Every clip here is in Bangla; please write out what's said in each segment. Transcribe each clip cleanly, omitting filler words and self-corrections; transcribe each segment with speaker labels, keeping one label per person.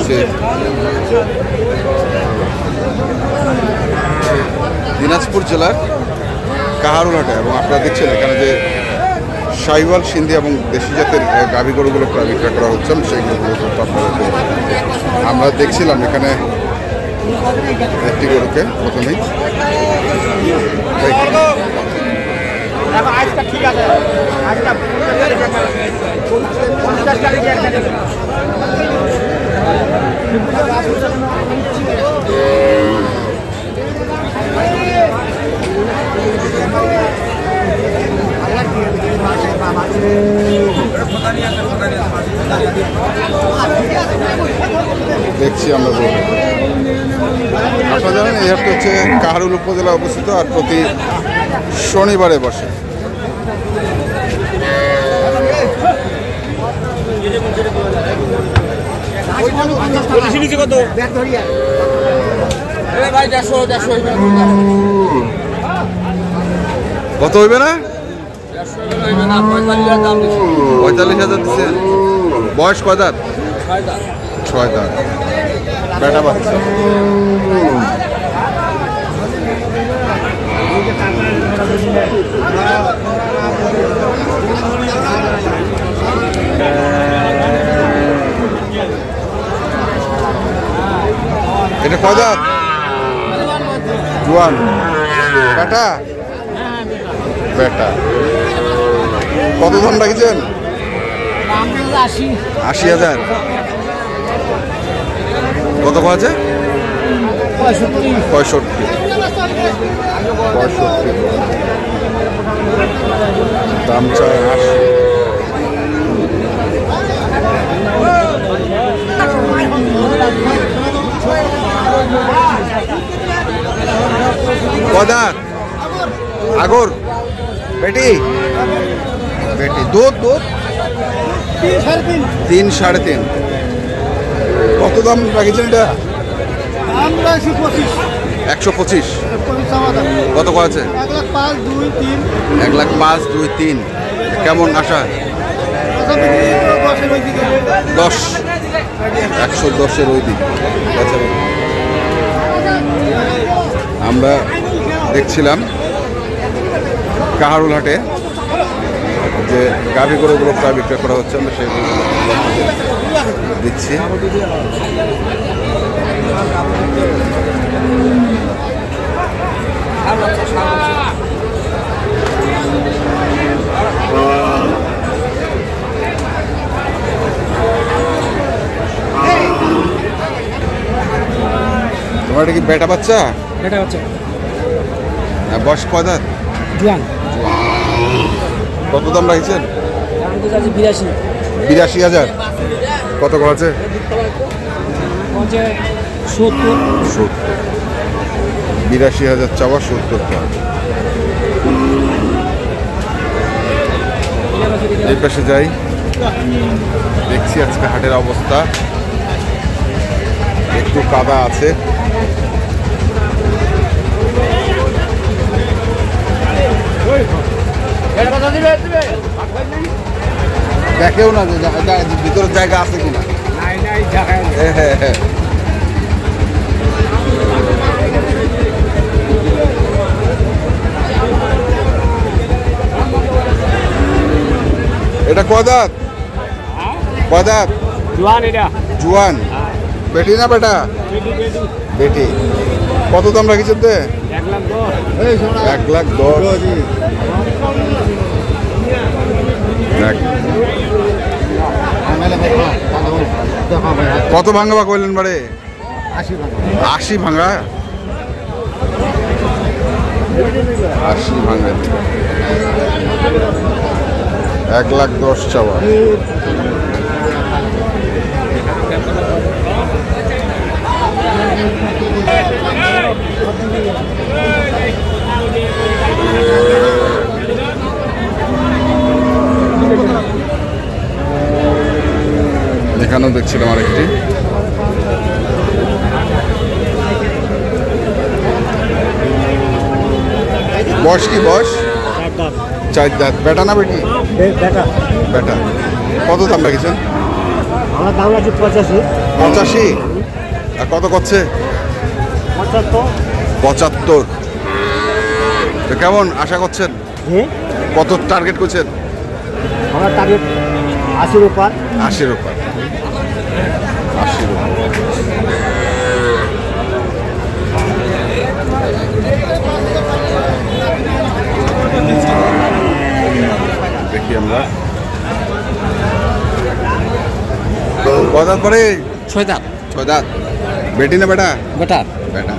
Speaker 1: হচ্ছে দিনাজপুর জেলার কাহারুলহাটে, এবং আপনারা দেখছেন এখানে যে শাহিওয়াল, সিন্ধি এবং দেশি জাতের গাভী গরুগুলো প্রায় বিক্রয় করা হচ্ছে। সেইগুলো আপনাদেরকে আমরা দেখছিলাম এখানে একটি গরুকে প্রথমেই। দেখছি আমরা আপনারা জানেন এই হাটটা হচ্ছে কাহারুল উপজেলায় অবস্থিত, আর প্রতি শনিবারে বসে। কত হইবে না? 45,000 দিচ্ছে। বয়স কয় দাঁত? 6 দাঁত। বেটা বাচ্চা। এটা কয় দাঁত? জোয়ান। বেটা? বেটা। কত দাম রাখছেন? 80,000। কত আছে? 65। দাম চায় 80। কদার আগর বেটি বেটি দুধ দুধ 3 সাড়ে 3। কত দাম রাখছেন এটা? 125। কত আছে? 1,05,2,3। 1,05,2,3। কেমন আশা? 10। 110-এর ওই দিক। আমরা দেখছিলাম কাহারুল হাটে যে গাভী গরুগুলো প্রায় বিক্রয় করা হচ্ছে, আমরা সেগুলো দিচ্ছি। তোমার এটা কি বেটা বাচ্চা?
Speaker 2: বেটা বাচ্চা।
Speaker 1: বয়স কয় দাঁত?
Speaker 2: জোয়ান।
Speaker 1: কত দাম রাখছেন? 82,000। কত আছে? 70। 82,000 চাওয়া, 70 টাকা। এই পাশে যাই, দেখছি আজকে হাটের অবস্থা একটু কাদা আছে। দেখেও না যে ভিতরের জায়গা আছে কিনা। এটা কয় দাঁত? কয় দাঁত?
Speaker 2: জোয়ান। এটা
Speaker 1: জোয়ান। বেটি না বেটা? বেটি। কত দাম রাখিছেন? 1,10,000। কত ভাঙা বা কইলেন বারে? 80 ভাঙা। 80 ভাঙা। 1,10,000 চাওয়া। এখানেও দেখছিলাম আরেকটি। বয়স কি? বয়স 4 দাঁত। বেটা না বেটি? বেটা। বেটা। কত দাম রাখছেন?
Speaker 2: আমার দাম আছে 85।
Speaker 1: 85? আর কত করছে? 75। তো কেমন আশা করছেন? কত টার্গেট করছেন?
Speaker 2: আমার টার্গেট 80 উপর।
Speaker 1: 80 উপর। 80 উপর। দেখি আমরা কত করে?
Speaker 2: 6 দাঁত।
Speaker 1: 6 দাঁত। বেটি না বেটা?
Speaker 2: বেটা।
Speaker 1: বেটা।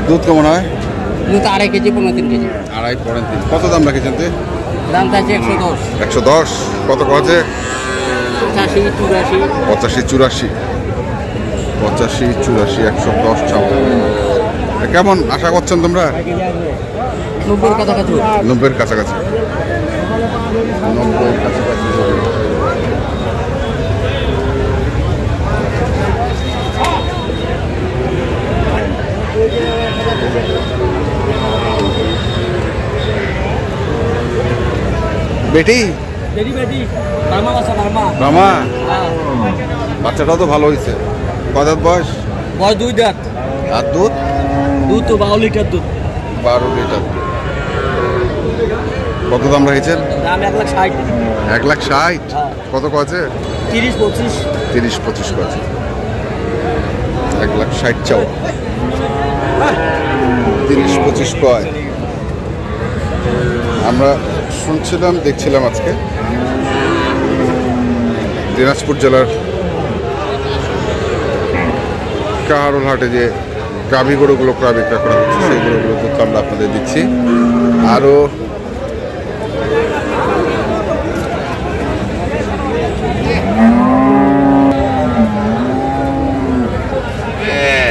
Speaker 1: দুধ কেমন হয়?
Speaker 2: দুধ 2.5 কেজি 3 কেজি।
Speaker 1: 2.5 3। কত দাম রাখেছেন?
Speaker 2: দাম চাইছে 110।
Speaker 1: 110। কত কছে?
Speaker 2: 85 84।
Speaker 1: 85 84। 85 84 110 চাও। কেমন আশা করছেন তোমরা?
Speaker 2: 90 কাছাকাছি।
Speaker 1: 90 কাছাকাছি। 90 কাছাকাছি। বেটি? মামা বাচ্চাটাও তো ভালো হয়েছে। কত দাঁত বয়স?
Speaker 2: বয়স 2 দাঁত।
Speaker 1: আর দুধ?
Speaker 2: দুধ তো 12 লিটার দুধ।
Speaker 1: 12 লিটার। কত দাম রেখেছেন?
Speaker 2: দাম 1,60,000।
Speaker 1: 1,60,000? কত কছে?
Speaker 2: 30 25।
Speaker 1: 30 25 কছে। 1,60,000 চাও। 30 25 কয়। আমরা শুনছিলাম দেখছিলাম আজকে দিনাজপুর জেলার কাহারোল হাটে যে গাভী গরুগুলো ক্রয় বিক্রয় করা হচ্ছে সেই গরুগুলো তথ্য আমরা আপনাদের দিচ্ছি। আরও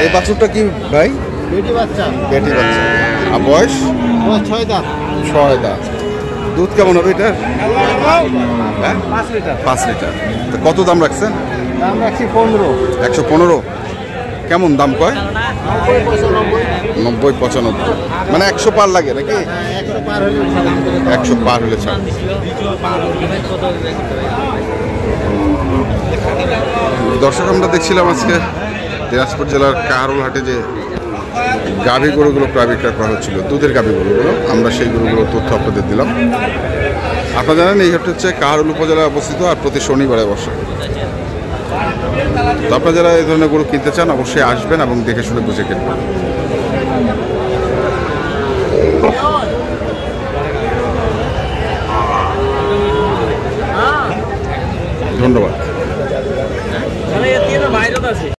Speaker 1: এই বাছুরটা কি ভাই?
Speaker 2: বেটি বাচ্চা।
Speaker 1: বেটি বাচ্চা। আর বয়স?
Speaker 2: 6 দাঁত।
Speaker 1: 6 দাঁত। দুধ কেমন হবে এটা? হ্যাঁ
Speaker 2: 5 লিটার।
Speaker 1: 5 লিটার। তো কত দাম রাখছেন?
Speaker 2: দাম রাখছি 15।
Speaker 1: 115। কেমন দাম কয়? 90 95। মানে 100 পার লাগে নাকি?
Speaker 2: 100 পার হলে
Speaker 1: 100 পার হলে ছাড়। দর্শক আমরা দেখছিলাম আজকে দিনাজপুর জেলার কাহারোল হাটে যে গাভী গরুগুলো ক্রয় বিক্রয় করা হচ্ছিল, দুধের গাভী গরুগুলো, আমরা সেই গরুগুলোর তথ্য আপনাদের দিলাম। আপনারা জানেন এই হাটটি হচ্ছে কাহারোল উপজেলায় অবস্থিত আর প্রতি শনিবারে বসে। তো আপনারা যারা এই ধরনের গরু কিনতে চান অবশ্যই আসবেন এবং দেখে শুনে বুঝে কিনবেন। ধন্যবাদ।